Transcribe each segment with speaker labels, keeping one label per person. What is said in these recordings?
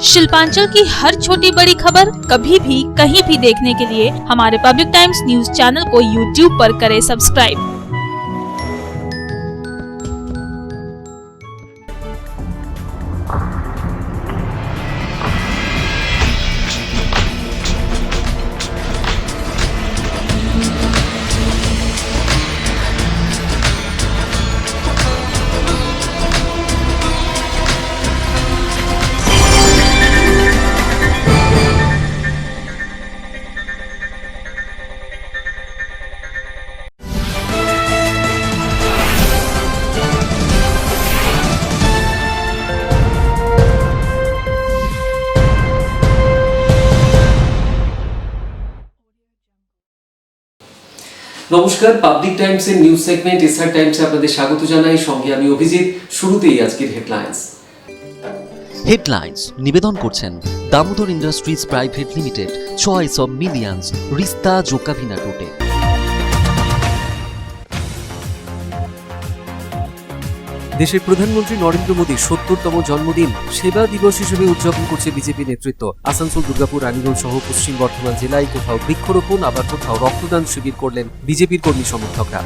Speaker 1: शिल्पांचल की हर छोटी बड़ी खबर कभी भी कहीं भी देखने के लिए हमारे पब्लिक टाइम्स न्यूज चैनल को यूट्यूब पर करें सब्सक्राइब।
Speaker 2: নমস্কার, পাবলিক টাইমসের নিউজ সেগমেন্ট এসআর টাইমসে আপনাদের স্বাগত জানাই। সঙ্গে আমি অভিজিৎ। শুরুতেই আজকের
Speaker 3: হেডলাইন্স নিবেদন করছেন Damodar industries private limited, choice of millions, রিস্তা জোকাভিনা রুটে।
Speaker 4: দেশের প্রধানমন্ত্রী নরেন্দ্র মোদীর ৭০তম জন্মদিন সেবা দিবস হিসেবে উদযাপন করছে বিজেপি নেতৃত্ব। আসানসোল, দুর্গাপুর, রানীগঞ্জ সহ পশ্চিম বর্ধমান জেলায় কোথাও বৃক্ষরোপণ, আবার কোথাও রক্তদান শিবির করলেন বিজেপির কর্মী সমর্থকরা।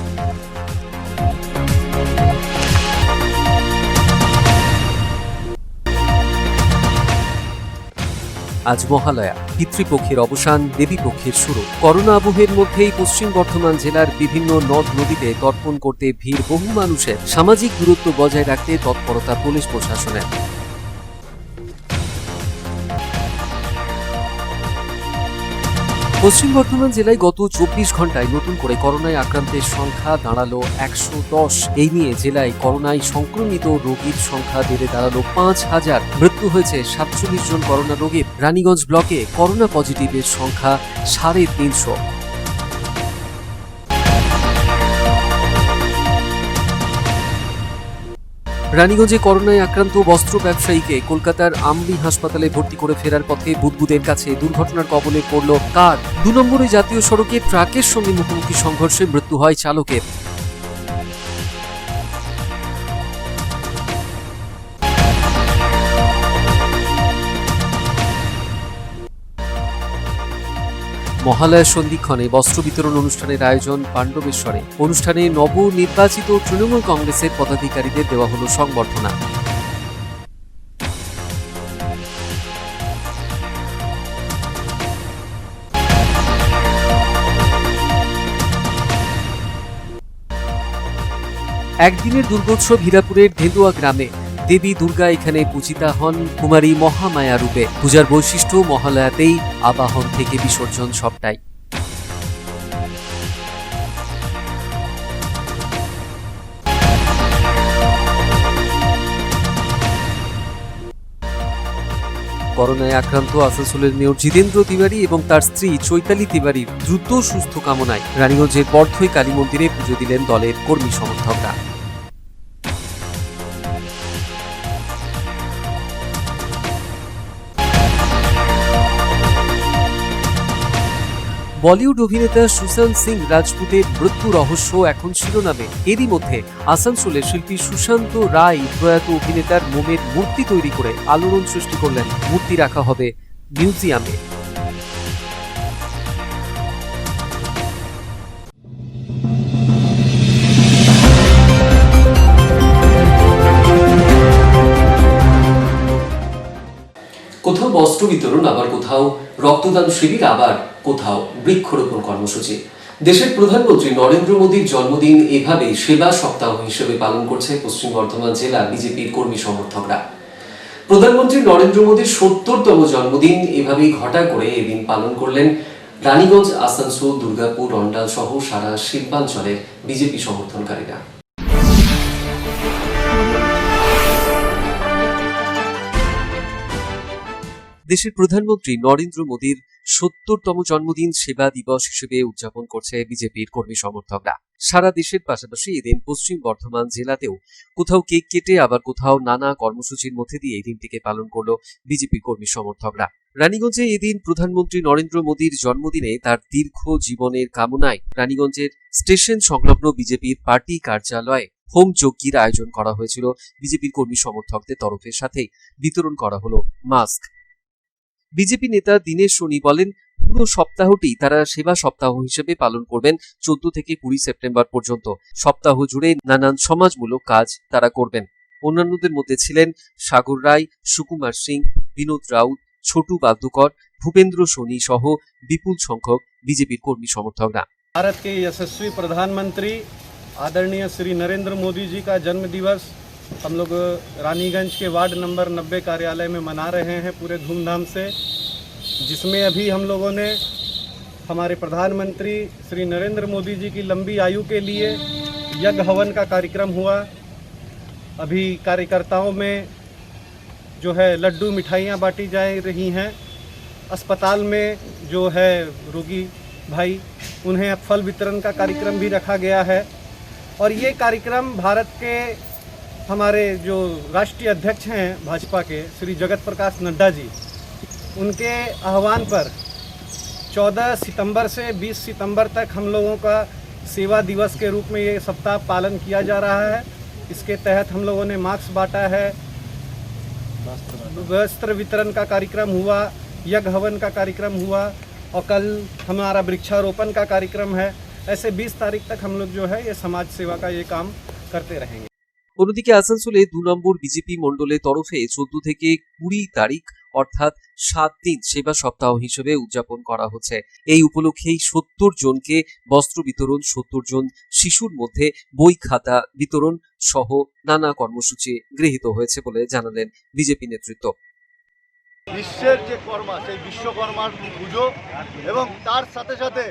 Speaker 4: আজ মহালয়া, পিতৃপক্ষের অবসান, দেবীপক্ষের শুরু। করোনা আবহের মধ্যেই পশ্চিম বর্ধমান জেলার বিভিন্ন নদ নদীতে তর্পণ করতে ভিড় বহু মানুষের। সামাজিক দূরত্ব বজায় রাখতে তৎপরতা পুলিশ প্রশাসনের। পশ্চিম বর্ধমান জেলায় গত ২৪ ঘন্টায় নতুন করে করোনায় আক্রান্তের সংখ্যা দাঁড়ালো ১১০। এই নিয়ে জেলায় করোনায় সংক্রমিত রোগীর সংখ্যা বেড়ে দাঁড়ালো ৫,০০০। মৃত্যু হয়েছে ৪৭ জন করোনা রোগীর। রানীগঞ্জ ব্লকে করোনা পজিটিভের সংখ্যা ৩৫০। রানীগঞ্জে করোনায় আক্রান্ত বস্ত্র ব্যবসায়ীকে কলকাতার আমরি হাসপাতালে ভর্তি করে ফেরার পথে বুদবুদের কাছে দুর্ঘটনার কবলে পড়ল কার। ২ নম্বরে জাতীয় সড়কে ট্রাকের সঙ্গে মুখোমুখি সংঘর্ষে মৃত্যু হয় চালকের। মহালয়ার সন্ধিক্ষণে বস্ত্র বিতরণ অনুষ্ঠানের আয়োজন পাণ্ডবেশ্বরে। অনুষ্ঠানে নবনির্বাচিত তৃণমূল কংগ্রেসের পদাধিকারীদের দেওয়া হল সংবর্ধনা। একদিনের দুর্গোৎসব হীরাপুরের ধেদুয়া গ্রামে। দেবী দুর্গা এখানে পূজিতা হন কুমারী মহামায়া রূপে। পূজার বৈশিষ্ট্য মহালয়াতেই আবাহন থেকে বিসর্জন সবটাই। করোনায় আক্রান্ত আসানসোলের মেয়র জিতেন্দ্র তিওয়ারি এবং তার স্ত্রী চৈতালি তিওয়ারির দ্রুত সুস্থ কামনায় রানীগঞ্জের বর্ধই কালী মন্দিরে পুজো দিলেন দলের কর্মী সমর্থকরা। বলিউড অভিনেতা সুশান্ত সিং রাজপুতের মৃত্যু রহস্য এখন শিরোনামে। এরই মধ্যে আসানসোলের শিল্পী সুশান্ত রায় প্রয়াত অভিনেতার মোমের মূর্তি তৈরি করে আলোড়ন সৃষ্টি করলেন। মূর্তি রাখা হবে মিউজিয়ামে।
Speaker 2: কোথাও বস্ত্র বিতরণ, আবার কোথাও রক্তদান শিবির, আবার কোথাও বৃক্ষরোপণ কর্মসূচি। দেশের প্রধানমন্ত্রী নরেন্দ্র মোদীর জন্মদিন এভাবে সেবা সপ্তাহ হিসেবে পালন করছে পশ্চিম বর্ধমান জেলা বিজেপির কর্মী সমর্থকরা। প্রধানমন্ত্রী নরেন্দ্র মোদীর ৭০তম জন্মদিন এভাবেই ঘটা করে এদিন পালন করলেন রানীগঞ্জ, আসানসোল, দুর্গাপুর, অন্ডাল সহ সারা শিল্পাঞ্চলের বিজেপি সমর্থনকারীরা।
Speaker 4: দেশের প্রধানমন্ত্রী নরেন্দ্র মোদীর ৭০তম জন্মদিন সেবা দিবস হিসেবে উদযাপন করছে বিজেপির কর্মী সমর্থকরা। সারা দেশের পাশাপাশি এদিন পশ্চিম বর্ধমান জেলাতেও কোথাও কেক কেটে, আবার কোথাও নানা কর্মসূচির মধ্যে দিয়ে এই দিনটিকে পালন করল বিজেপির কর্মী সমর্থকরা। রানীগঞ্জে এদিন প্রধানমন্ত্রী নরেন্দ্র মোদীর জন্মদিনে তার দীর্ঘ জীবনের কামনায় রানীগঞ্জের স্টেশন সংলগ্ন বিজেপির পার্টি কার্যালয়ে হোম যজ্ঞের আয়োজন করা হয়েছিল বিজেপির কর্মী সমর্থকদের তরফের সাথে বিতরণ করা হলো মাস্ক। বিজেপি নেতা দীনেশ সোনি বলেন, পুরো সপ্তাহটি তারা সেবা সপ্তাহ হিসেবে পালন করবেন 14 থেকে 20 সেপ্টেম্বর পর্যন্ত। সপ্তাহ জুড়ে নানান সমাজমূলক কাজ তারা করবেন। অন্যান্যদের মধ্যে ছিলেন সাগর রায়, সুকুমার সিং, বিনোদ রাউত, ছোটু বাদ্যকর, ভূপেন্দ্র সোনি সহ বিপুল সংখ্যক বিজেপির কর্মী সমর্থকরা।
Speaker 5: भारत के यशस्वी प्रधानमंत्री आदरणीय श्री नरेंद्र मोदी जी का जन्म दिवस हम लोग रानीगंज के वार्ड नंबर 90 कार्यालय में मना रहे हैं पूरे धूमधाम से, जिसमें अभी हम लोगों ने हमारे प्रधानमंत्री श्री नरेंद्र मोदी जी की लंबी आयु के लिए यज्ञ हवन का कार्यक्रम हुआ। अभी कार्यकर्ताओं में जो है लड्डू मिठाइयाँ बांटी जा रही हैं। अस्पताल में जो है रोगी भाई उन्हें फल वितरण का कार्यक्रम भी रखा गया है। और ये कार्यक्रम भारत के हमारे जो राष्ट्रीय अध्यक्ष हैं भाजपा के श्री जगत प्रकाश नड्डा जी, उनके आह्वान पर 14 सितंबर से 20 सितंबर तक हम लोगों का सेवा दिवस के रूप में ये सप्ताह पालन किया जा रहा है। इसके तहत हम लोगों ने मास्क बांटा है, वस्त्र वितरण का कार्यक्रम हुआ, यज्ञ हवन का कार्यक्रम हुआ और कल हमारा वृक्षारोपण का कार्यक्रम है। ऐसे 20 तारीख तक हम लोग जो है ये समाज सेवा का ये काम करते रहेंगे।
Speaker 4: অন্যদিকে আসানসোলে 2 নম্বর বিজেপি মণ্ডলের তরফে 14 থেকে 20 তারিখ অর্থাৎ 7 দিন সেবা সপ্তাহ হিসেবে উদযাপন করা হচ্ছে। এই উপলক্ষেই 70 জনকে বস্ত্র বিতরণ, 70 জন শিশুর মধ্যে বই খাতা বিতরণ সহ নানা কর্মসূচি গৃহীত হয়েছে বলে জানালেন বিজেপি নেতৃত্ব।
Speaker 6: বিশ্বের যে কর্মা সেই বিশ্বকর্মার পুজো এবং তার সাথে সাথে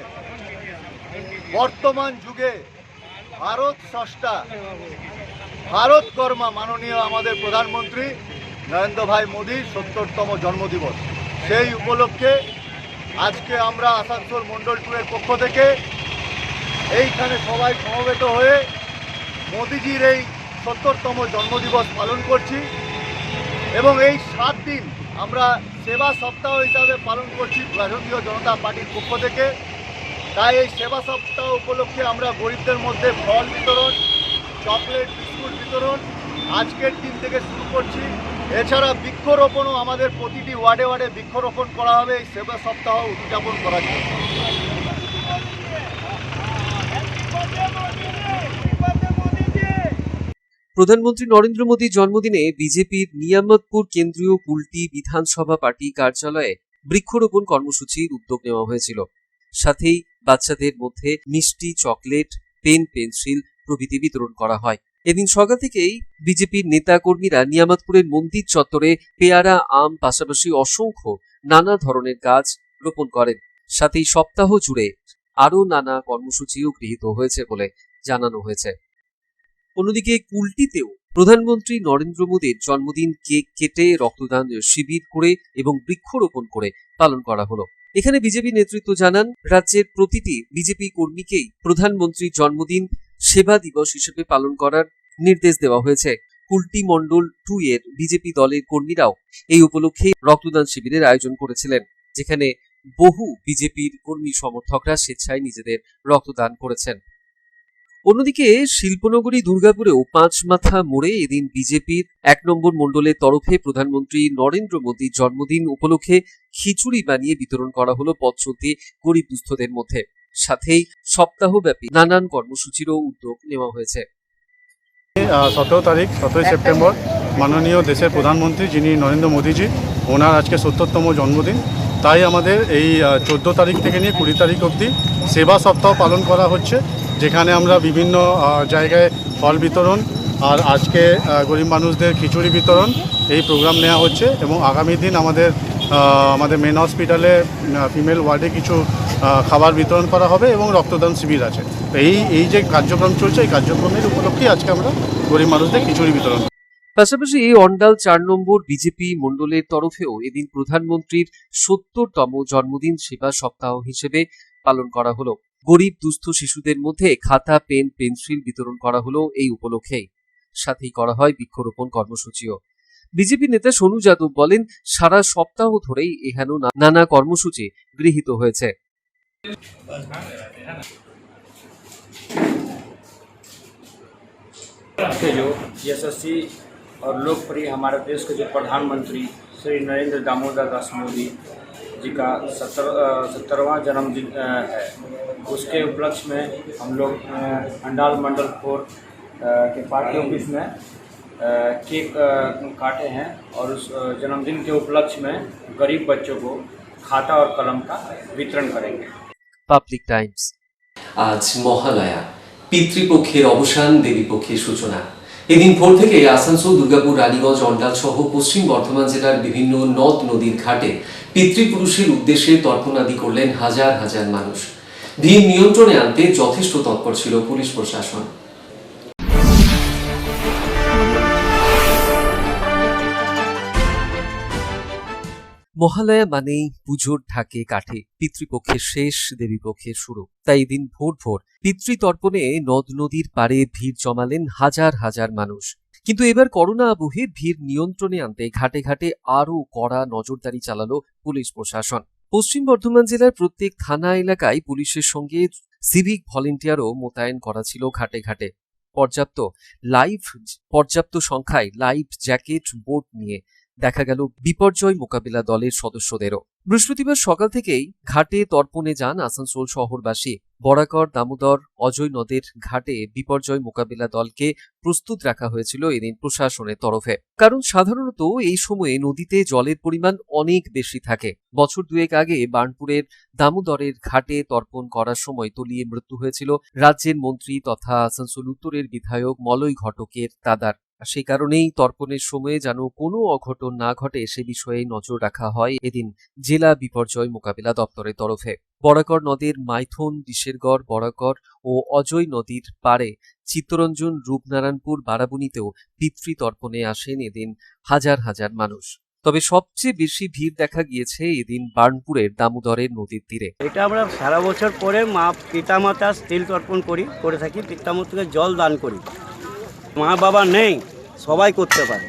Speaker 6: বর্তমান যুগে ভারত স্রষ্টা ভারত কর্মা মাননীয় আমাদের প্রধানমন্ত্রী নরেন্দ্র ভাই মোদীর 70তম জন্মদিবস, সেই উপলক্ষে আজকে আমরা আসানসোল মণ্ডল 2 এর পক্ষ থেকে এইখানে সবাই সমবেত হয়ে মোদীজির এই 70তম জন্মদিবস পালন করছি এবং এই 7 দিন আমরা সেবা সপ্তাহ হিসাবে পালন করছি ভারতীয় জনতা পার্টির পক্ষ থেকে। তাই এই সেবা সপ্তাহ উপলক্ষে আমরা গরিবদের মধ্যে ফল বিতরণ, চকলেট, বিস্কুট বিতরণ আজকের দিন থেকে শুরু করছি। এছাড়া বৃক্ষরোপণও আমাদের প্রতিটি ওয়ার্ডে ওয়ার্ডে বৃক্ষরোপণ করা হবে এই সেবা সপ্তাহ উদযাপন করার জন্য।
Speaker 4: প্রধানমন্ত্রী নরেন্দ্র মোদীর জন্মদিনে বিজেপির নিয়ামতপুর কেন্দ্রীয় কুলটি বিধানসভা পার্টি কার্যালয়ে বৃক্ষরোপণ কর্মসূচির উদ্যোগ নেওয়া হয়েছিল। সাথেই বাচ্চাদের মধ্যে মিষ্টি, চকলেট, পেন, পেন্সিল প্রভৃতি বিতরণ করা হয়। এদিন সকাল থেকেই বিজেপির নেতা কর্মীরা নিয়ামতপুরের মন্দির চত্বরে পেয়ারা, আম পাশাপাশি অসংখ্য নানা ধরনের গাছ রোপণ করেন। সাথেই সপ্তাহ জুড়ে আরও নানা কর্মসূচিও গৃহীত হয়েছে বলে জানানো হয়েছে। অন্যদিকে কুলটিতেও প্রধানমন্ত্রী নরেন্দ্র মোদীর জন্মদিন কেক কেটে রক্তদান শিবির করে এবং বৃক্ষরোপণ করে পালন করা হলো। এখানে বিজেপি নেতৃত্ব জানান, রাজ্যের প্রতিটি বিজেপি কর্মীকেই প্রধানমন্ত্রীর জন্মদিন সেবা দিবস হিসেবে পালন করার নির্দেশ দেওয়া হয়েছে। কুলটি মণ্ডল 2 এর বিজেপি দলের কর্মীরাও এই উপলক্ষে রক্তদান শিবিরের আয়োজন করেছিলেন, যেখানে বহু বিজেপির কর্মী সমর্থকরা স্বেচ্ছায় নিজেদের রক্তদান করেছেন। অন্যদিকে শিল্পনগরী দুর্গাপুরেও 5 মাথা মোড়ে এদিন বিজেপির 1 নম্বর মণ্ডলের তরফে প্রধানমন্ত্রী নরেন্দ্র মোদীর জন্মদিন উপলক্ষে খিচুড়ি বানিয়ে বিতরণ করা হলো পথচলতি গরিব দুস্থদের মধ্যে। সাথেই সপ্তাহব্যাপী নানান কর্মসূচিরও উদ্যোগ নেওয়া হয়েছে।
Speaker 7: 17 তারিখ 17 সেপ্টেম্বর মাননীয় দেশের প্রধানমন্ত্রী যিনি নরেন্দ্র মোদীজি, ওনার আজকে 70তম জন্মদিন। তাই আমাদের এই 14 তারিখ থেকে নিয়ে 20 তারিখ অবধি সেবা সপ্তাহ পালন করা হচ্ছে, যেখানে আমরা বিভিন্ন জায়গায় ফল বিতরণ আর আজকে গরিব মানুষদের খিচুড়ি বিতরণ এই প্রোগ্রাম নেওয়া হচ্ছে। এবং আগামী দিন আমাদের মেন হসপিটালে ফিমেল ওয়ার্ডে কিছু খাবার বিতরণ করা হবে এবং রক্তদান শিবির আছে। তো এই যে কার্যক্রম চলছে, এই কার্যক্রমের উপলক্ষেই আজকে আমরা গরিব মানুষদের খিচুড়ি বিতরণ।
Speaker 4: পাশাপাশি এই অন্ডাল 4 নম্বর বিজেপি মণ্ডলের তরফেও এদিন প্রধানমন্ত্রীর 70তম জন্মদিন সেবা সপ্তাহ হিসেবে পালন করা হলো। গরিব দুস্থ শিশুদের মধ্যে খাতা, পেন, পেন্সিল বিতরণ করা হলো এই উপলক্ষেই। সাথেই করা হয় বৃক্ষরোপণ কর্মসূচিও। বিজেপি নেতা সোনু যাদব বলেন, সারা সপ্তাহ ধরেই এখানে নানা কর্মসূচি গৃহীত হয়েছে।
Speaker 8: जो यशस्वी और लोकप्रिय हमारे देश के जो प्रधानमंत्री श्री नरेंद्र दामोदर दास मोदी जी का 70वां जन्मदिन है। उसके उपलक्ष्य में हम लोग अंडाल मंडल 4 के पार्टी ऑफिस में केक काटे हैं और उस जन्मदिन के उपलक्ष्य में गरीब बच्चों को खाता और कलम का वितरण करेंगे।
Speaker 4: Public Times.
Speaker 2: আজ মহালয়া, পিতৃপক্ষের অবসান, দেবীপক্ষের সূচনা। এদিন ভোর থেকে আসানসোল, দুর্গাপুর, রানীগঞ্জ, অন্ডাল সহ পশ্চিম বর্ধমান জেলার বিভিন্ন নদ নদীর ঘাটে পিতৃপুরুষের উদ্দেশ্যে তর্পণাদি করলেন হাজার হাজার মানুষ। ভিড় নিয়ন্ত্রণে আনতে যথেষ্ট তৎপর ছিল পুলিশ প্রশাসন।
Speaker 4: মহালয়া মানেই পুজোর ঢাকে কাঠে, পিতৃপক্ষের শেষ, দেবীপক্ষের শুরু। তাই এদিন ভোর ভোর পিতৃতর্পণে নদ নদীর পাড়ে ভিড় জমালেন হাজার হাজার মানুষ। কিন্তু এবার করোনা আবহে ভিড় নিয়ন্ত্রণে আনতে ঘাটে ঘাটে আরও কড়া নজরদারি চালালো পুলিশ প্রশাসন। পশ্চিম বর্ধমান জেলার প্রত্যেক থানা এলাকায় পুলিশের সঙ্গে সিভিক ভলেন্টিয়ারও মোতায়েন করা ছিল ঘাটে ঘাটে। পর্যাপ্ত সংখ্যায় লাইফ জ্যাকেট, বোট নিয়ে দেখা গেল বিপর্যয় মোকাবিলা দলের সদস্যদেরও। বৃহস্পতিবার সকাল থেকেই ঘাটে তর্পণে যান আসানসোল শহরবাসী। বরাকর, দামোদর, অজয় নদের ঘাটে বিপর্যয় মোকাবিলা দলকে প্রস্তুত রাখা হয়েছিল এদিন প্রশাসনের তরফে। কারণ সাধারণত এই সময়ে নদীতে জলের পরিমাণ অনেক বেশি থাকে। বছর দুয়েক আগে বার্নপুরের দামোদরের ঘাটে তর্পণ করার সময় তলিয়ে মৃত্যু হয়েছিল রাজ্যের মন্ত্রী তথা আসানসোল উত্তরের বিধায়ক মলয় ঘটকের দাদার। সেই কারণেই তর্পণের সময়ে যেন কোনো অঘটন না ঘটে সে বিষয়ে নজর রাখা হয় এদিন জেলা বিপর্যয় মোকাবিলা দপ্তরের তরফে। বরাকর নদের মাইথন, ডিশেরগড়, বরাকর ও অজয় নদীর পাড়ে চিত্তরঞ্জন, রূপনারায়ণপুর, বারাবণীতেও পিতৃতর্পণে আসেন এদিন হাজার হাজার মানুষ। তবে সবচেয়ে বেশি ভিড় দেখা গিয়েছে এদিন বার্নপুরের দামোদরের নদীর তীরে।
Speaker 9: এটা আমরা সারা বছর পরে মা পিতামাতার তিল তর্পণ করে থাকি, পিতামাতাকে জল দান করি। মা বাবা নেই, সবাই করতে পারে,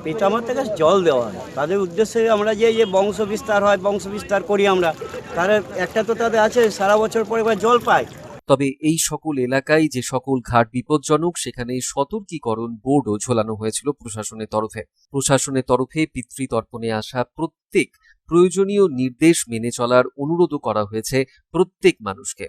Speaker 9: পিতামাতাকে জল দেওয়া হয়। তাদের উদ্দেশ্যে আমরা যে বংশ বিস্তার হয়, বংশ বিস্তার করি আমরা, তার একটা তো তাদের আছে সারা বছর পরে জল পায়।
Speaker 4: তবে এই সকল এলাকায় যে সকল ঘাট বিপজ্জনক সেখানে সতর্কীকরণ বোর্ডও ঝোলানো হয়েছিল প্রশাসনের তরফে। প্রশাসনের তরফে পিতৃতর্পণে আসা প্রত্যেক প্রয়োজনীয় নির্দেশ মেনে চলার অনুরোধও করা হয়েছে প্রত্যেক মানুষকে।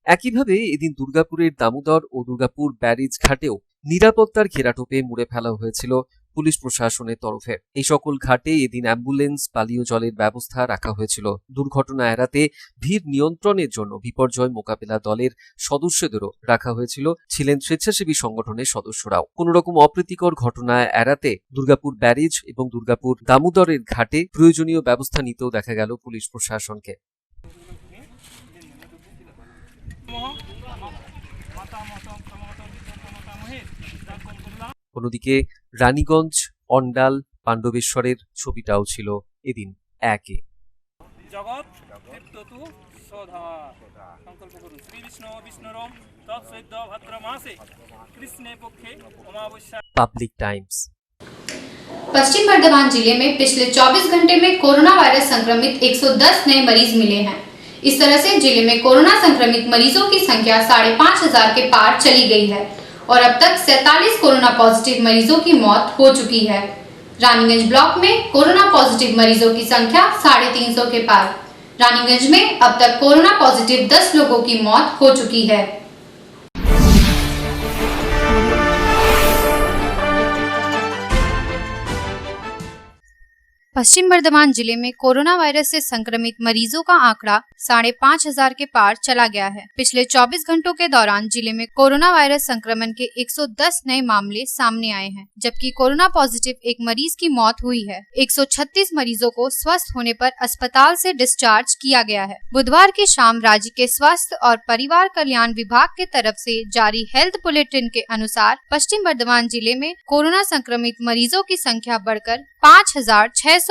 Speaker 4: একইভাবে এদিন দুর্গাপুরের দামোদর ও দুর্গাপুর ব্যারেজ ঘাটেও নিরাপত্তার ঘেরাটোপে মুড়ে ফেলা হয়েছিল পুলিশ প্রশাসনের তরফে। এই সকল ঘাটে এদিন অ্যাম্বুলেন্স, পানীয় জলের ব্যবস্থা রাখা হয়েছিল। দুর্ঘটনা এড়াতে ভিড় নিয়ন্ত্রণের জন্য বিপর্যয় মোকাবিলা দলের সদস্যদেরও রাখা হয়েছিল, ছিলেন স্বেচ্ছাসেবী সংগঠনের সদস্যরাও। কোন রকম অপ্রীতিকর ঘটনা এড়াতে দুর্গাপুর ব্যারেজ এবং দুর্গাপুর দামোদরের ঘাটে প্রয়োজনীয় ব্যবস্থা নিতেও দেখা গেল পুলিশ প্রশাসনকে। অন্যদিকে রানীগঞ্জ, অন্ডাল, পাণ্ডবেশ্বরের ছবিটাও ছিল এদিন একে।
Speaker 10: জগৎ তৃপ্ততু সদা সংকল্প করুন। শ্রী বিষ্ণু বিষ্ণুরম তৎসৈদ্য ভাদ্র মাসে কৃষ্ণে পক্ষে অমাবস্যা।
Speaker 4: Public Times.
Speaker 11: पश्चिम बर्धमान जिले में पिछले 24 घंटे में कोरोना वायरस संक्रमित 110 नए मरीज मिले हैं। इस तरह से जिले में कोरोना संक्रमित मरीजों की संख्या 5,500 के पार चली गई है और अब तक 47 कोरोना पॉजिटिव मरीजों की मौत हो चुकी है। रानीगंज ब्लॉक में कोरोना पॉजिटिव मरीजों की संख्या 350 के पार। रानीगंज में अब तक कोरोना पॉजिटिव 10 लोगों की मौत हो चुकी है। पश्चिम बर्धमान जिले में कोरोना वायरस से संक्रमित मरीजों का आंकड़ा 5,500 के पार चला गया है। पिछले 24 घंटों के दौरान जिले में कोरोना वायरस संक्रमण के 110 नए मामले सामने आए हैं, जबकि कोरोना पॉजिटिव एक मरीज की मौत हुई है। 136 मरीजों को स्वस्थ होने पर अस्पताल से डिस्चार्ज किया गया है। बुधवार की शाम राज्य के स्वास्थ्य और परिवार कल्याण विभाग के तरफ से जारी हेल्थ बुलेटिन के अनुसार पश्चिम बर्धमान जिले में कोरोना संक्रमित मरीजों की संख्या बढ़कर 5,669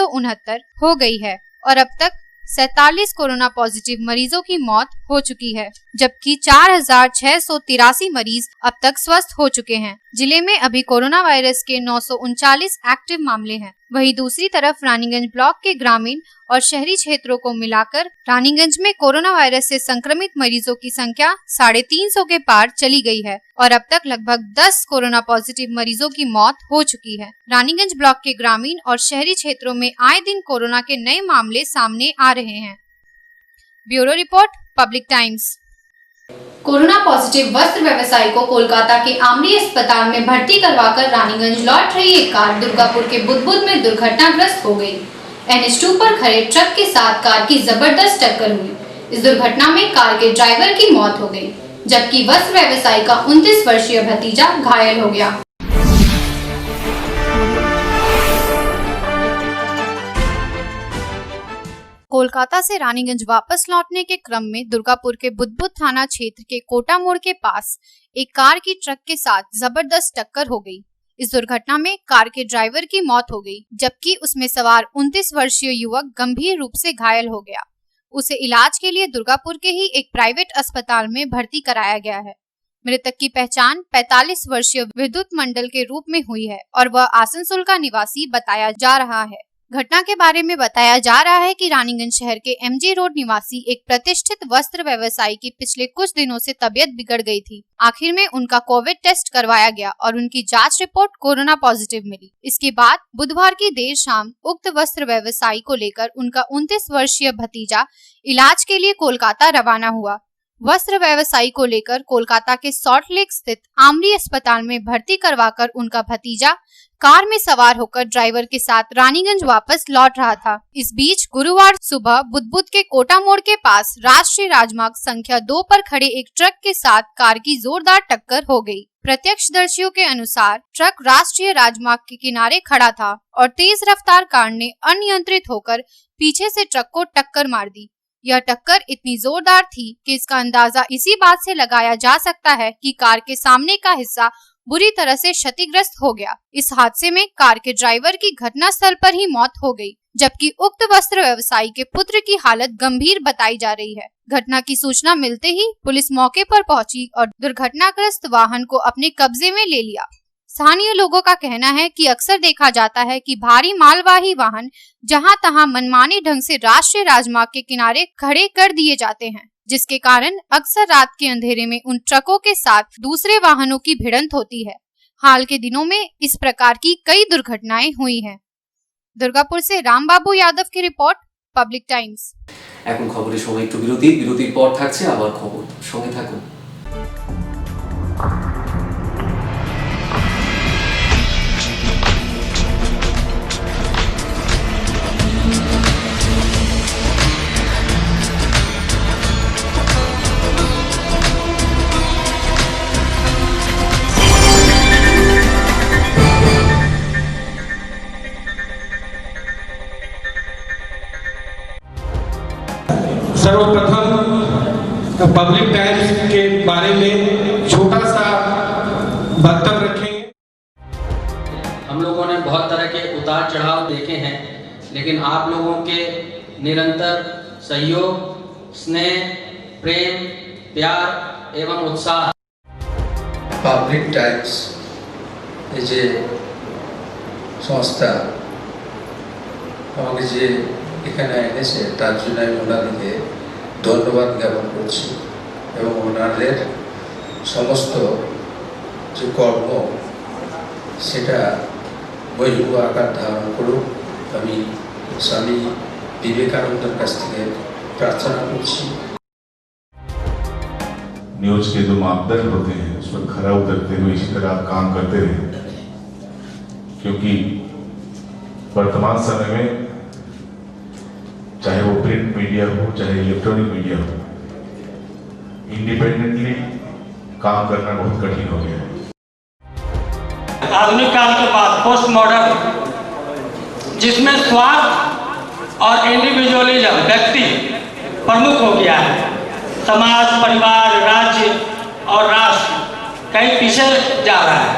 Speaker 11: हो गई है और अब तक 47 कोरोना पॉजिटिव मरीजों की मौत हो चुकी है। जबकि 4,683 मरीज अब तक स्वस्थ हो चुके हैं। जिले में अभी कोरोना वायरस के 939 एक्टिव मामले हैं। वहीं दूसरी तरफ रानीगंज ब्लॉक के ग्रामीण और शहरी क्षेत्रों को मिलाकर रानीगंज में कोरोना वायरस से संक्रमित मरीजों की संख्या 350 के पार चली गई है और अब तक लगभग 10 कोरोना पॉजिटिव मरीजों की मौत हो चुकी है। रानीगंज ब्लॉक के ग्रामीण और शहरी क्षेत्रों में आए दिन कोरोना के नए मामले सामने आ रहे हैं। Bureau report, public times.
Speaker 12: Corona positive वस्त्र व्यवसायी को कोलकाता के आमरी अस्पताल में भर्ती करवाकर रानीगंज लौट रही एक कार दुर्गापुर के बुदबुद में दुर्घटनाग्रस्त हो गई। NH2 पर खड़े ट्रक के साथ कार की जबरदस्त टक्कर हुई। इस दुर्घटना में कार के ड्राइवर की मौत हो गई, जबकि वस्त्र व्यवसायी का 29 वर्षीय भतीजा घायल हो गया।
Speaker 11: कोलकाता से रानीगंज वापस लौटने के क्रम में दुर्गापुर के बुदबुद थाना क्षेत्र के कोटा मोड़ के पास एक कार की ट्रक के साथ जबरदस्त टक्कर हो गई। इस दुर्घटना में कार के ड्राइवर की मौत हो गई, जबकि उसमें सवार 29 वर्षीय युवक गंभीर रूप से घायल हो गया। उसे इलाज के लिए दुर्गापुर के ही एक प्राइवेट अस्पताल में भर्ती कराया गया है। मृतक की पहचान 45 वर्षीय विद्युत मंडल के रूप में हुई है और वह आसनसोल का निवासी बताया जा रहा है। घटना के बारे में बताया जा रहा है कि रानीगंज शहर के MG रोड निवासी एक प्रतिष्ठित वस्त्र व्यवसायी की पिछले कुछ दिनों से तबीयत बिगड़ गई थी। आखिर में उनका कोविड टेस्ट करवाया गया और उनकी जांच रिपोर्ट कोरोना पॉजिटिव मिली। इसके बाद बुधवार की देर शाम उक्त वस्त्र व्यवसायी को लेकर उनका 29 वर्षीय भतीजा इलाज के लिए कोलकाता रवाना हुआ। वस्त्र व्यवसायी को लेकर कोलकाता के सॉल्ट लेक स्थित आमरी अस्पताल में भर्ती करवाकर उनका भतीजा कार में सवार होकर ड्राइवर के साथ रानीगंज वापस लौट रहा था। इस बीच गुरुवार सुबह बुदबुद के कोटा मोड़ के पास राष्ट्रीय राजमार्ग संख्या 2 पर खड़े एक ट्रक के साथ कार की जोरदार टक्कर हो गई। प्रत्यक्षदर्शियों के अनुसार ट्रक राष्ट्रीय राजमार्ग के किनारे खड़ा था और तेज रफ्तार कार ने अनियंत्रित होकर पीछे से ट्रक को टक्कर मार दी। यह टक्कर इतनी जोरदार थी कि इसका अंदाजा इसी बात से लगाया जा सकता है कि कार के सामने का हिस्सा बुरी तरह से क्षतिग्रस्त हो गया। इस हादसे में कार के ड्राइवर की घटनास्थल पर ही मौत हो गई, जबकि उक्त वस्त्र व्यवसायी के पुत्र की हालत गंभीर बताई जा रही है। घटना की सूचना मिलते ही पुलिस मौके पर पहुंची और दुर्घटनाग्रस्त वाहन को अपने कब्जे में ले लिया। स्थानीय लोगों का कहना है कि अक्सर देखा जाता है कि भारी मालवाही वाहन जहां तहां मनमाने ढंग से राष्ट्रीय राजमार्ग के किनारे खड़े कर दिए जाते हैं, जिसके कारण अक्सर रात के अंधेरे में उन ट्रकों के साथ दूसरे वाहनों की भिड़ंत होती है। हाल के दिनों में इस प्रकार की कई दुर्घटनाएं हुई हैं। दुर्गापुर से रामबाबू यादव की रिपोर्ट, पब्लिक टाइम्स।
Speaker 2: এখন খবরের সময় একটু বিরতির পর থাকছে আবার খবর, সঙ্গে থাকুন।
Speaker 13: सर्वप्रथम पब्लिक टाइम्स के बारे में छोटा सा वक्तव्य रखेंगे।
Speaker 14: हम लोगों ने बहुत तरह के उतार चढ़ाव देखे हैं, लेकिन आप लोगों के निरंतर सहयोग, स्नेह, प्रेम, प्यार एवं उत्साह
Speaker 15: पब्लिक टाइम्स যে সংস্থা আমাকে যে এখানে এনেছে তার জন্য আমি ওনাদেরকে ধন্যবাদ জ্ঞাপন করছি এবং ওনাদের সমস্ত যে কর্ম সেটা বৈভব আকার ধারণ করুক আমি স্বামী বিবেকানন্দের কাছ থেকে প্রার্থনা করছি।
Speaker 16: न्यूज के जो मापदंड होते हैं उस पर खरा उतरते हुए इसी तरह आप काम करते रहे, क्योंकि वर्तमान समय में चाहे वो प्रिंट मीडिया हो चाहे इलेक्ट्रॉनिक मीडिया हो, इंडिपेंडेंटली काम करना बहुत कठिन हो गया है।
Speaker 8: आधुनिक काल के बाद पोस्ट मॉडर्न, जिसमें स्वार्थ और इंडिविजुअलिज्म व्यक्ति प्रमुख हो गया है, समाज, परिवार, राज्य और राष्ट्र कहीं पीछे जा रहा है।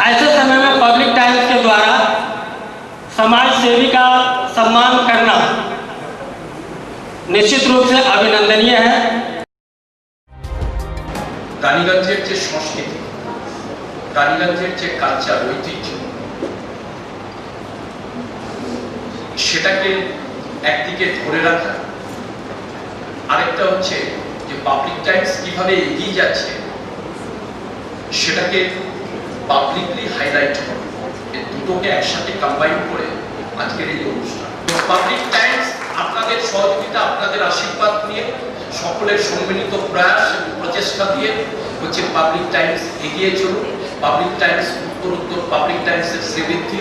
Speaker 8: ऐसे समय में पब्लिक टाइम्स के द्वारा समाज सेवी का सम्मान करना निश्चित रूप से अभिनंदनीय है।
Speaker 17: রানীগঞ্জের যে সংস্কৃতি, রানীগঞ্জের যে কালচার, ঐতিহ্য, সেটাকে একদিকে ধরে রাখা, আরেকটা হচ্ছে যে পাবলিক টাইমস কিভাবে এগিয়ে যাচ্ছে সেটাকে পাবলিকলি হাইলাইট করা, এই দুটোকে একসাথে কম্বাইন করে আজকের এই অনুষ্ঠান। পাবলিক টাইমস আপনাদের সহযোগিতা, আপনাদের আশীর্বাদ নিয়ে, সকলের সম্মিলিত প্রয়াস এবং প্রচেষ্টা দিয়ে হচ্ছে পাবলিক টাইমস এগিয়ে চলুন। পাবলিক টাইমস উত্তরোত্তর, পাবলিক টাইমসের শ্রীবৃদ্ধি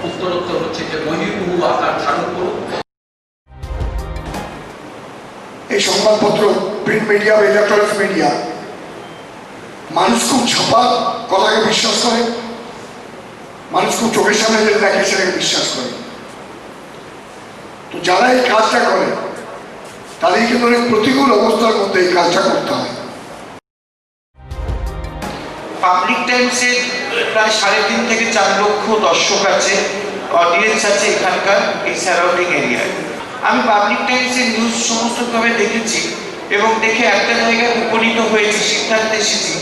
Speaker 17: উত্তরোত্তর হচ্ছে যে মহিমুহু আকার ধারণ করুন।
Speaker 18: এই সংবাদপত্র, প্রিন্ট মিডিয়া বা ইলেকট্রনিক্স মিডিয়া, মানুষ খুব ছাপা কথাকে বিশ্বাস করে, মানুষ খুব চোখের সামনে যেটা দেখে সেটাকে বিশ্বাস করে। তো যারা এই কাজটা করে তাদের কিন্তু অনেক প্রতিকূল অবস্থার মধ্যে এই কাজটা করতে হয়।
Speaker 19: পাবলিক টাইমসের প্রায় 3.5 থেকে 4 লক্ষ দর্শক আছে, অডিয়েন্স আছে এখানকার এই সারাউন্ডিং এরিয়ায়। আমি পাবলিক টাইমসের নিউজ সমস্তভাবে দেখেছি এবং দেখে একটা জায়গায় উপনীত হয়েছি, সিদ্ধান্তে এসেছি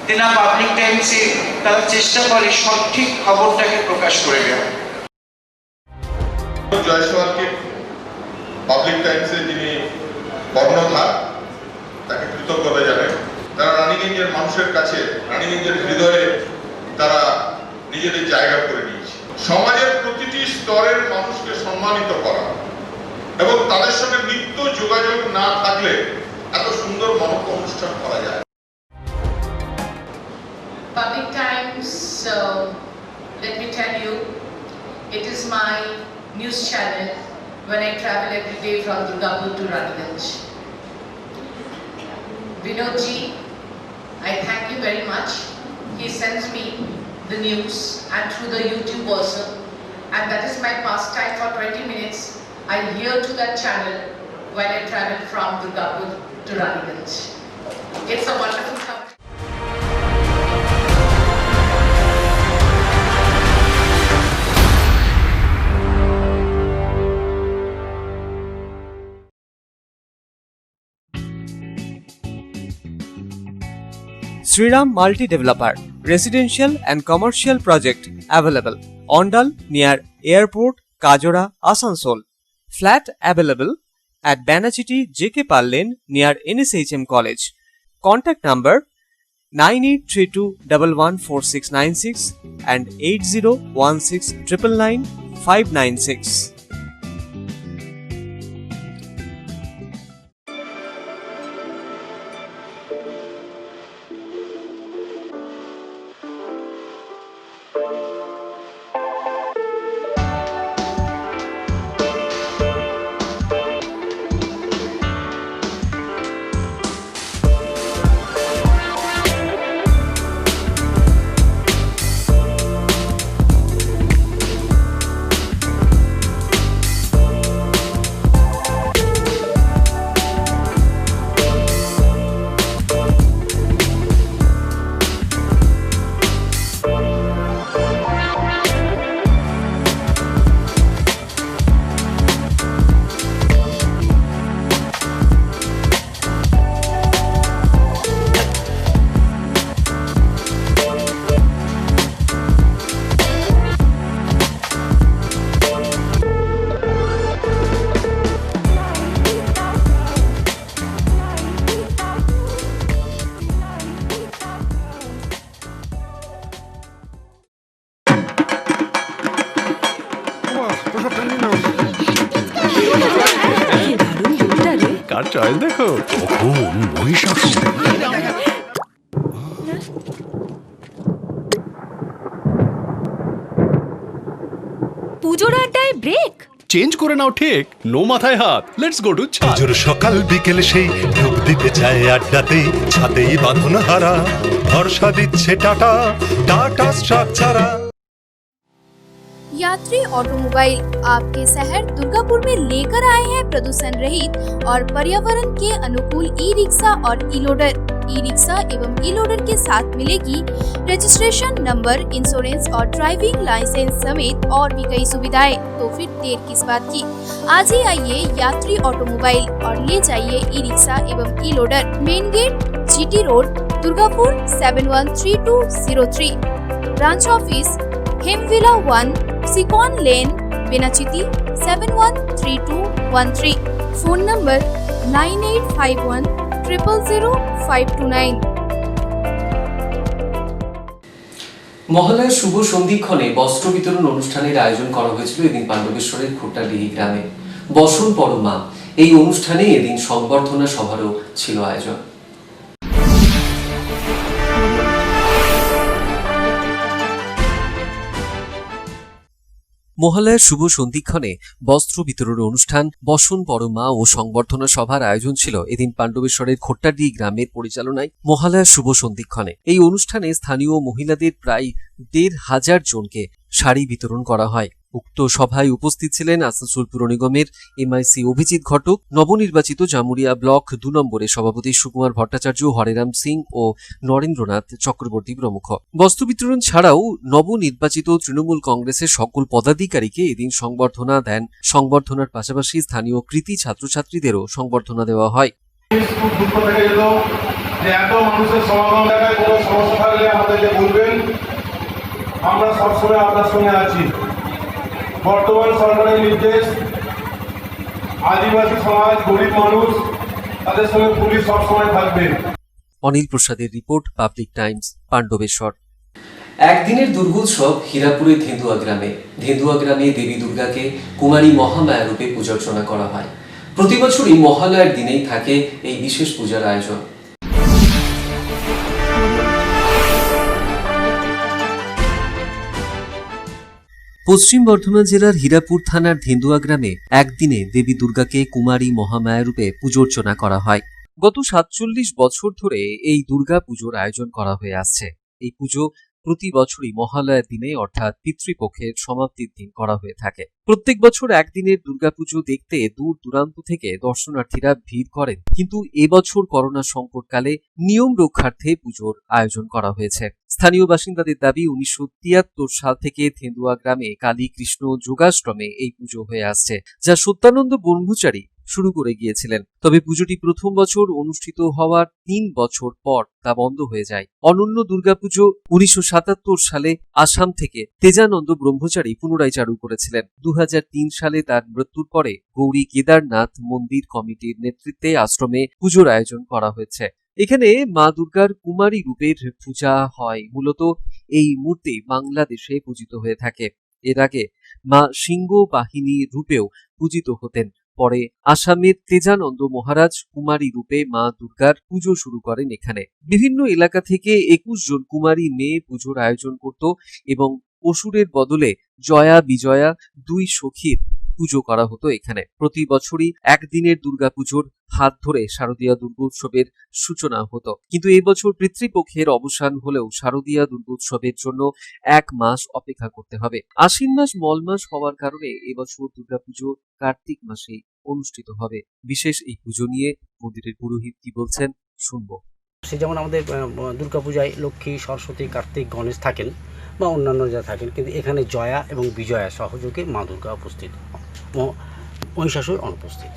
Speaker 19: যে না, পাবলিক টাইমসে তারা চেষ্টা করে সঠিক খবরটাকে প্রকাশ করে দেওয়া।
Speaker 16: জয়সওয়ালকে পাবলিক টাইমসে যিনি কর্ণধার, তাকে কৃতজ্ঞতা জানাই। তারা রানীগঞ্জের মানুষের কাছে, রানীগঞ্জের হৃদয়ে তারা নিজেদের জায়গা করে নিয়েছে। সমাজের প্রতিটি স্তরের মানুষকে সম্মানিত করা এবং তাদের সঙ্গে নিত্য যোগাযোগ না থাকলে এত সুন্দর মনজ্ঞ অনুষ্ঠান করা যায়।
Speaker 20: Public Times, let me tell you, it is my news channel when I travel every day from Durgapur to Raniganj. Vinodji, I thank you very much. He sends me the news and through the YouTube also, and that is my pastime for 20 minutes. I hear to that channel when I travel from Durgapur to Raniganj. It's a wonderful company.
Speaker 21: Sriram Multi Developer, residential and commercial project available. Ondal near Airport, Kajora, Asansol. Flat available at Banachiti JK Pal Lane near NSHM College. Contact number 9832114696 and 8016999596.
Speaker 22: Car choice দেখো, মহিষাসুর।
Speaker 23: পুজোর আড্ডায় break
Speaker 22: change করে নাও ঠিক, no মাথায় হাত। Let's go to
Speaker 24: পুজোর সকাল বিকেল সেই ঢুক দিতে চায় আড্ডাতে, ছাদেই বাঁধন হারা ভরসা দিচ্ছে টাটা, টাটা স্ট্রাকচারা।
Speaker 11: यात्री ऑटोमोबाइल आपके शहर दुर्गापुर में लेकर आए हैं प्रदूषण रहित और पर्यावरण के अनुकूल ई रिक्शा और ई लोडर। ई रिक्शा एवं ई लोडर के साथ मिलेगी रजिस्ट्रेशन नंबर, इंश्योरेंस और ड्राइविंग लाइसेंस समेत और भी कई सुविधाएं। तो फिर देर किस बात की, आज ही आइए यात्री ऑटोमोबाइल और ले जाइए ई रिक्शा एवं E loader. Main gate, GT road, Durgapur 713203, branch office हिमविला 1, सिकॉन लेन, बिनाचिती 713213, फोन नंबर 9851000529।
Speaker 2: মহল্লার শুভ সন্ধিক্ষণে বস্ত্র বিতরণ অনুষ্ঠানের আয়োজন করা হয়েছিল এদিন পাণ্ডবেশ্বরের খোট্টাডিহি গ্রামে। বসন পরমা এই অনুষ্ঠানে এদিন সংবর্ধনা সভারও ছিল আয়োজন।
Speaker 4: মহালয়ার শুভ সন্ধিক্ষণে বস্ত্র বিতরণ অনুষ্ঠান, বসন পরমা ও সংবর্ধনা সভার আয়োজন ছিল এদিন পাণ্ডবেশ্বরের খোট্টাডিহি গ্রামের পরিচালনায়। মহালয়ার শুভ সন্ধিক্ষণে এই অনুষ্ঠানে স্থানীয় মহিলাদের প্রায় ১৫০০ জনকে শাড়ি বিতরণ করা হয়। উক্ত সভায় উপস্থিত ছিলেন আসানসোল পুর নিগমের এমআইসি অভিজিৎ ঘটক, নবনির্বাচিত জামুরিয়া ব্লক ২ নম্বরের সভাপতি সুকুমার ভট্টাচার্য, হরেরাম সিং ও নরেন্দ্রনাথ চক্রবর্তী প্রমুখ। বস্ত্র বিতরণ ছাড়াও নবনির্বাচিত তৃণমূল কংগ্রেসের সকল পদাধিকারীকে এদিন সংবর্ধনা দেন। সংবর্ধনার পাশাপাশি স্থানীয় কৃতি ছাত্রছাত্রীদেরও সংবর্ধনা দেওয়া হয়।
Speaker 1: আমরা সবসময় আপনার সঙ্গে আছি। বর্তমান সরকারের নির্দেশ, আদিবাসী সমাজ, গরিব মানুষ, তাদের সঙ্গে পুলিশ সবসময় থাকবে।
Speaker 4: অনিল প্রসাদের রিপোর্ট, পাবলিক টাইমস, পাণ্ডবেশ্বর।
Speaker 2: একদিনের দুর্গোৎসব হীরাপুরে ধেন্দুয়া গ্রামে। ধেন্দুয়া গ্রামে দেবী দুর্গাকে কুমারী মহামায়া রূপে পূজার্চনা করা হয়। প্রতি বছরই মহালয়ার দিনেই থাকে এই বিশেষ পূজার আয়োজন।
Speaker 4: পশ্চিম বর্ধমান জেলার হীরাপুর থানার ধেন্দুয়া গ্রামে একদিনে দেবী দুর্গাকে কুমারী মহামায়া রূপে পূজার্চনা করা হয়। গত ৪৭ বছর ধরে এই দুর্গা পুজোর আয়োজন করা হয়ে আসছে। এই পুজো প্রতি বছরই মহালয়ার দিনে অর্থাৎ পিতৃপক্ষের সমাপ্তির দিন করা হয়ে থাকে। প্রত্যেক বছর একদিনের দুর্গাপুজো দেখতে দূর দূরান্ত থেকে দর্শনার্থীরা ভিড় করেন, কিন্তু এবছর করোনা সংকটকালে নিয়ম রক্ষার্থে পুজোর আয়োজন করা হয়েছে। স্থানীয় বাসিন্দাদের দাবি, ১৯৭৩ সাল থেকে ধেন্দুয়া গ্রামে কালী কৃষ্ণ যোগাশ্রমে এই পুজো হয়ে আসছে, যা সত্যানন্দ ব্রহ্মচারী শুরু করে গিয়েছিলেন। তবে পুজোটি প্রথম বছর অনুষ্ঠিত হওয়ার ৩ বছর পর তা বন্ধ হয়ে যায়। অনন্য দুর্গাপুজো ১৯৭৭ সালে আসাম থেকে তেজানন্দ ব্রহ্মচারী পুনরায় চালু করেছিলেন। ২০০৩ সালে তার মৃত্যুর পরে গৌরী কেদারনাথ মন্দির কমিটির নেতৃত্বে আশ্রমে পুজোর আয়োজন করা হয়েছে। এখানে মা দুর্গার কুমারী রূপের পূজা হয়। মূলত এই মূর্তি বাংলাদেশে পূজিত হয়ে থাকে। এর আগে মা সিংহ বাহিনী রূপেও পূজিত হতেন। পরে আসামের তেজানন্দ মহারাজ কুমারী রূপে মা দুর্গার পুজো শুরু করেন এখানে। বিভিন্ন এলাকা থেকে ২১ জন কুমারী মেয়ে পুজোর আয়োজন করত এবং অসুরের বদলে জয়া বিজয়া ২ সখীর পুজো করা হতো এখানে। প্রতি বছরই একদিনের দুর্গাপুজোর হাত ধরে শারদীয়া দুর্গোৎসবের সূচনা হতো, কিন্তু এবছর পিতৃপক্ষের অবসান হলেও শারদীয়া দুর্গোৎসবের জন্য ১ মাস অপেক্ষা করতে হবে। আশ্বিন মাস মল মাস হওয়ার কারণে এবছর দুর্গাপুজো কার্তিক মাসে অনুষ্ঠিত হবে। বিশেষ এই পুজো নিয়ে মন্দিরের পুরোহিত কি বলছেন শুনবো।
Speaker 3: সে যেমন আমাদের দুর্গাপূজায় লক্ষ্মী, সরস্বতী, কার্তিক, গণেশ থাকেন বা অন্যান্য যা থাকেন, কিন্তু এখানে জয়া এবং বিজয়া সহযোগে মা দুর্গা উপস্থিত, মহিষাসুর অনুপস্থিত।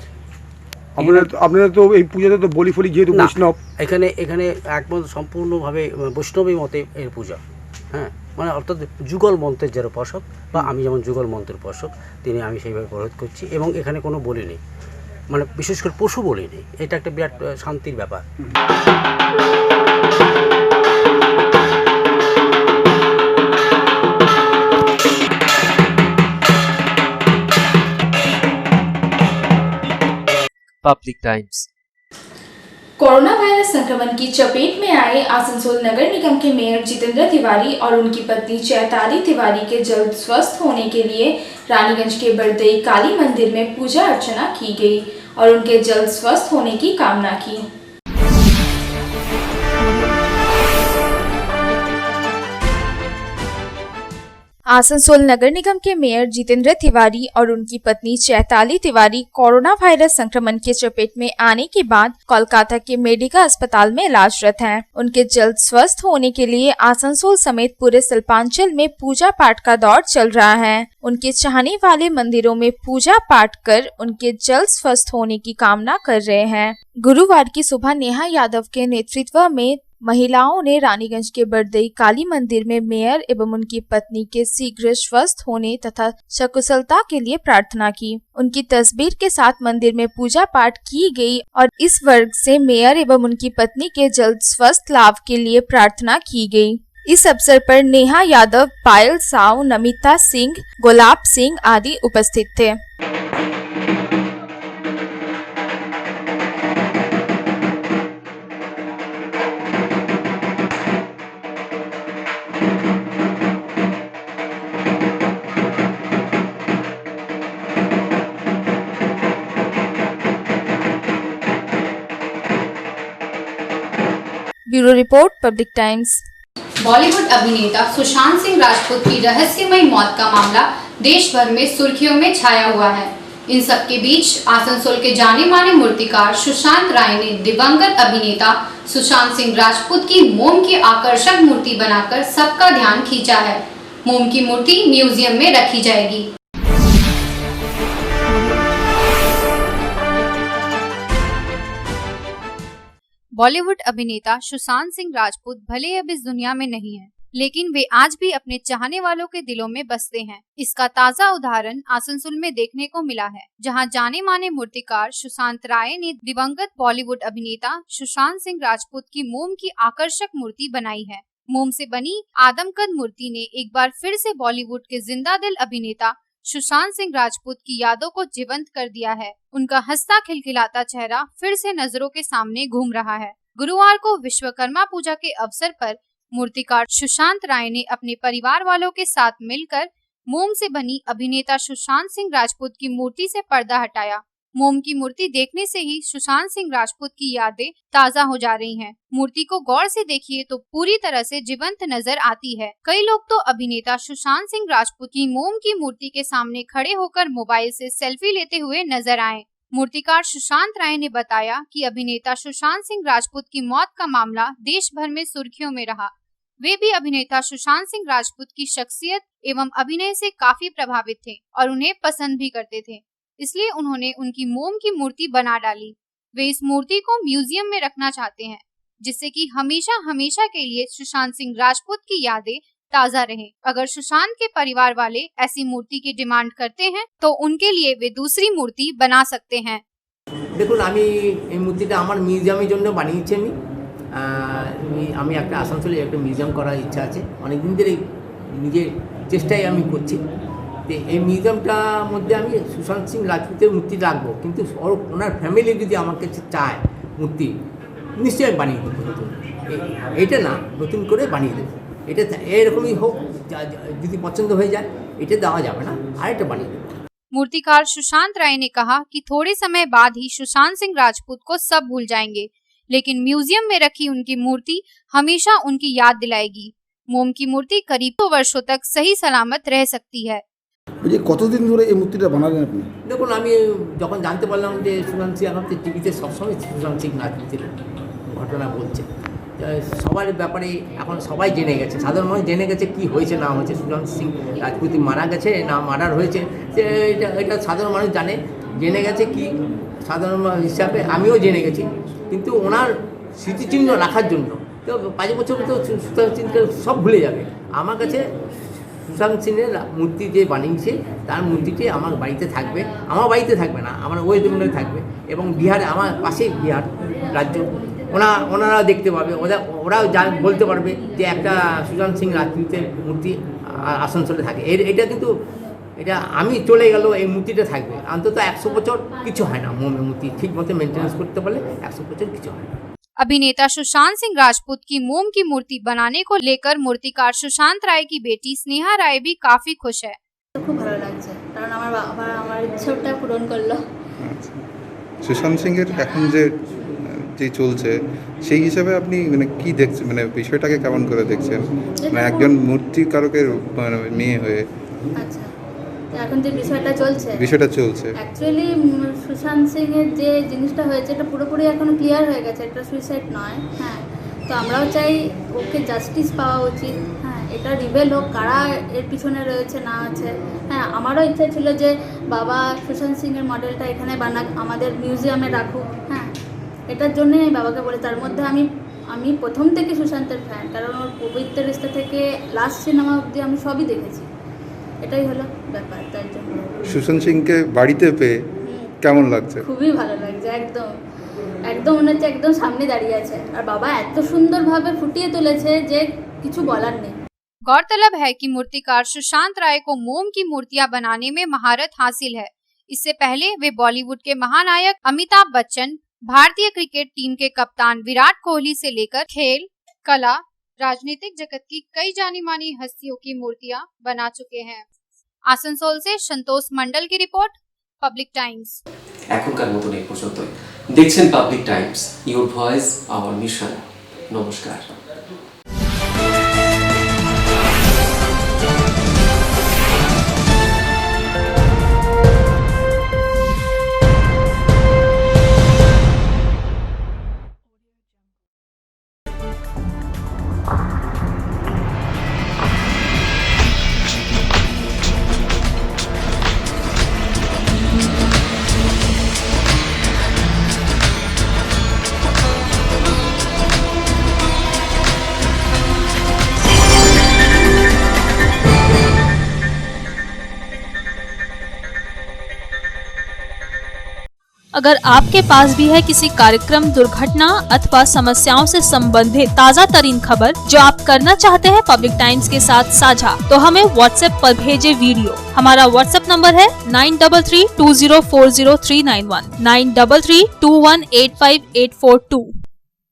Speaker 5: আপনারা তো এই পুজোতে তো বলি ফলি যেহেতু বৈষ্ণব,
Speaker 3: এখানে একদম সম্পূর্ণভাবে বৈষ্ণবী মতে এর পূজা। হ্যাঁ, মানে অর্থাৎ যুগল মন্ত্রের যারা উপাসক বা আমি যেমন যুগল মন্ত্রের উপাসক, আমি সেইভাবে প্রয়োগ করছি। এবং এখানে কোনো বলি নেই, মানে বিশেষ করে পশু বলি নেই। এটা একটা বিরাট শান্তির ব্যাপার।
Speaker 4: Public times.
Speaker 6: कोरोना वायरस संक्रमण की चपेट में आए आसनसोल नगर निगम के मेयर जितेंद्र तिवारी और उनकी पत्नी चैताली तिवारी के जल्द स्वस्थ होने के लिए रानीगंज के बड़दई काली मंदिर में पूजा अर्चना की गई और उनके जल्द स्वस्थ होने की कामना की। आसनसोल नगर निगम के मेयर जितेंद्र तिवारी और उनकी पत्नी चैताली तिवारी कोरोना वायरस संक्रमण के चपेट में आने के बाद कोलकाता के मेडिका अस्पताल में इलाजरत हैं। उनके जल्द स्वस्थ होने के लिए आसनसोल समेत पूरे शिल्पांचल में पूजा पाठ का दौर चल रहा है। उनके चाहने वाले मंदिरों में पूजा पाठ कर उनके जल्द स्वस्थ होने की कामना कर रहे हैं। गुरुवार की सुबह नेहा यादव के नेतृत्व में महिलाओं ने रानीगंज के बरदई काली मंदिर में मेयर एवं उनकी पत्नी के शीघ्र स्वस्थ होने तथा सकुशलता के लिए प्रार्थना की। उनकी तस्वीर के साथ मंदिर में पूजा पाठ की गई और इस वर्ग से मेयर एवं उनकी पत्नी के जल्द स्वस्थ लाभ के लिए प्रार्थना की गई। इस अवसर पर नेहा यादव, पायल साव, नमिता सिंह, गुलाब सिंह आदि उपस्थित थे। Bureau report, public times.
Speaker 11: Bollywood अभिनेता सुशांत सिंह राजपूत की रहस्यमयी मौत का मामला देश भर में सुर्खियों में छाया हुआ है। इन सब के बीच आसनसोल के जाने माने मूर्तिकार सुशांत राय ने दिवंगत अभिनेता सुशांत सिंह राजपूत की मोम की आकर्षक मूर्ति बनाकर सबका ध्यान खींचा है। मोम की मूर्ति म्यूजियम में रखी जाएगी। बॉलीवुड अभिनेता सुशांत सिंह राजपूत भले अब इस दुनिया में नहीं है, लेकिन वे आज भी अपने चाहने वालों के दिलों में बसते हैं। इसका ताजा उदाहरण आसनसोल में देखने को मिला है, जहां जाने माने मूर्तिकार सुशांत राय ने दिवंगत बॉलीवुड अभिनेता सुशांत सिंह राजपूत की मोम की आकर्षक मूर्ति बनाई है। मोम से बनी आदमकद मूर्ति ने एक बार फिर से बॉलीवुड के जिंदा दिल अभिनेता सुशांत सिंह राजपूत की यादों को जीवंत कर दिया है। उनका हंसता खिलखिलाता चेहरा फिर से नजरों के सामने घूम रहा है। गुरुवार को विश्वकर्मा पूजा के अवसर पर मूर्तिकार सुशांत राय ने अपने परिवार वालों के साथ मिलकर मोम से बनी अभिनेता सुशांत सिंह राजपूत की मूर्ति से पर्दा हटाया। मोम की मूर्ति देखने से ही सुशांत सिंह राजपूत की यादें ताजा हो जा रही हैं। मूर्ति को गौर से देखिए तो पूरी तरह से जीवंत नजर आती है। कई लोग तो अभिनेता सुशांत सिंह राजपूत की मोम की मूर्ति के सामने खड़े होकर मोबाइल से सेल्फी लेते हुए नजर आए। मूर्तिकार सुशांत राय ने बताया कि अभिनेता सुशांत सिंह राजपूत की मौत का मामला देश भर में सुर्खियों में रहा। वे भी अभिनेता सुशांत सिंह राजपूत की शख्सियत एवं अभिनय से काफी प्रभावित थे और उन्हें पसंद भी करते थे, इसलिए उन्होंने उनकी मोम की मूर्ति बना डाली। वे इस मूर्ति को म्यूजियम में रखना चाहते हैं, जिससे कि हमेशा हमेशा के लिए सुशांत सिंह राजपूत की यादें ताजा रहे। अगर सुशांत के परिवार वाले ऐसी मूर्ति की डिमांड करते हैं तो उनके लिए वे दूसरी मूर्ति बना सकते हैं।
Speaker 3: দেখুন, আমি এই মূর্তিটা আমার মিউজিয়ামের জন্য বানিয়েছি। আমি একটা আসানসোলে একটা মিউজিয়াম করার ইচ্ছা আছে, অনেকদিন ধরে নিজের চেষ্টাই আমি করছি। তো এই মিউজিয়ামটার মধ্যে আমি সুশান্ত সিং রাজপুতের মূর্তি রাখবো, কিন্তু ওনার ফ্যামিলি যদি আমার কাছে চায় মূর্তি, নিশ্চয়ই বানিয়ে দেবো। এটা না, নতুন করে বানিয়ে দেবো। এটা এরকমই হোক, যদি পছন্দ হয়ে যায় এটা দেওয়া যাবে না, আর এটা বানিয়ে দেবো।
Speaker 11: मूर्तिकार सुशांत राय ने कहा कि थोड़े समय बाद ही सुशांत सिंह राजपूत को सब भूल जाएंगे, लेकिन म्यूजियम में रखी उनकी मूर्ति हमेशा उनकी याद दिलाएगी। मोम की मूर्ति करीब 2 वर्षों तक सही सलामत रह सकती है।
Speaker 5: কতদিন ধরে এই মূর্তিটা বানালেন আপনি?
Speaker 3: দেখুন, আমি যখন জানতে পারলাম যে সুশান্ত সিং, এখন তো টিভিতে সবসময় সুশান্ত সিং রাজপুতের ঘটনা বলছে, সবার ব্যাপারে এখন সবাই জেনে গেছে, সাধারণ মানুষ জেনে গেছে কি হয়েছে না হয়েছে, সুশান্ত সিং রাজপুত মারা গেছে না মার্ডার হয়েছে, এটা সাধারণ মানুষ জেনে গেছে। কি সাধারণ হিসাবে আমিও জেনে গেছি, কিন্তু ওনার স্মৃতিচিহ্ন রাখার জন্য তো 5 বছর তো সুশান্ত সিংকে সব ভুলে যাবে। আমার কাছে সুশান্ত সিংয়ের মূর্তি যে বানিয়েছে তার মূর্তিটি আমার বাড়িতে থাকবে, আমার বাড়িতে থাকবে না, আমার ওয়েস্ট বেঙ্গলে থাকবে, এবং বিহারে, আমার পাশেই বিহার রাজ্য, ওনারা দেখতে পাবে, ওরাও বলতে পারবে যে একটা সুশান্ত সিং রাজপুতের মূর্তি আসানসোলে থাকে। এটা কিন্তু এটা আমি চলে গেল, এই মূর্তিটা থাকবে অন্তত 100 বছর। কিছু হয় না, মোমের মূর্তি ঠিক মতো মেনটেন্স করতে পারলে 100 বছর কিছু হয় না।
Speaker 11: अभिनेता सुशांत सिंह राजपूत की मोम की मूर्ति बनाने को लेकर मूर्तिकार सुशांत राय की बेटी स्नेहा राय भी काफी खुश है।
Speaker 7: খুব ভালো লাগছে, কারণ আমার বাবা আমার ইচ্ছাটা পূরণ করলো।
Speaker 9: সুশান্ত সিং এর এখন যে চলছে সেই হিসাবে আপনি মানে কি দেখছেন, মানে বিষয়টাকে কেমন করে দেখছেন, মানে একজন মূর্তিকারকের মেয়ে হয়ে?
Speaker 7: আচ্ছা, এখন যে বিষয়টা চলছে অ্যাকচুয়ালি সুশান্ত সিং এর যে জিনিসটা হয়েছে এটা পুরোপুরি এখন ক্লিয়ার হয়ে গেছে, এটা সুইসাইড নয়। হ্যাঁ, তো আমরাও চাই ওকে জাস্টিস পাওয়া উচিত। হ্যাঁ, এটা রিভেল হোক কারা এর পিছনে রয়েছে না আছে। হ্যাঁ, আমারও ইচ্ছা ছিল যে বাবা সুশান্ত সিং এর মডেলটা এখানে বানাক, আমাদের মিউজিয়ামে রাখুক। হ্যাঁ, এটার জন্যই আমি বাবাকে বলি। তার মধ্যে আমি আমি প্রথম থেকে সুশান্তের ফ্যান, কারণ ওর পবিত্র রিস্তা থেকে লাস্ট সিনেমা অবধি আমি সবই দেখেছি, এটাই হলো ব্যাপার। তার জন্য
Speaker 9: সুশান্ত সিংকে বাড়িতে পেয়ে কেমন লাগছে?
Speaker 7: খুবই ভালো লাগছে, একদম একদম মনে হচ্ছে একদম সামনে দাঁড়িয়ে আছে, আর বাবা এত সুন্দরভাবে ফুটিয়ে তুলেছে যে কিছু বলার নেই।
Speaker 11: गौरतलब है कि मूर्तिकार सुशांत राय को मोम की मूर्तियां बनाने में महारत हासिल है। इससे पहले वे बॉलीवुड के महानायक अमिताभ बच्चन, भारतीय क्रिकेट टीम के कप्तान विराट कोहली से लेकर खेल, कला, राजनीतिक जगत की कई जानी मानी हस्तियों की मूर्तियां बना चुके हैं। आसनसोल से संतोष मंडल की रिपोर्ट, पब्लिक टाइम्स।
Speaker 2: এখনকার মতন এই পর্যন্তই। দেখছেন public Times, your voice hour mission. নমস্কার।
Speaker 10: अगर आपके पास भी है किसी कार्यक्रम, दुर्घटना अथवा समस्याओं से संबंधित ताज़ा तरीन खबर जो आप करना चाहते हैं पब्लिक टाइम्स के साथ साझा, तो हमें व्हाट्सएप पर भेजे वीडियो। हमारा व्हाट्सएप नंबर है 9332040391 9332185842।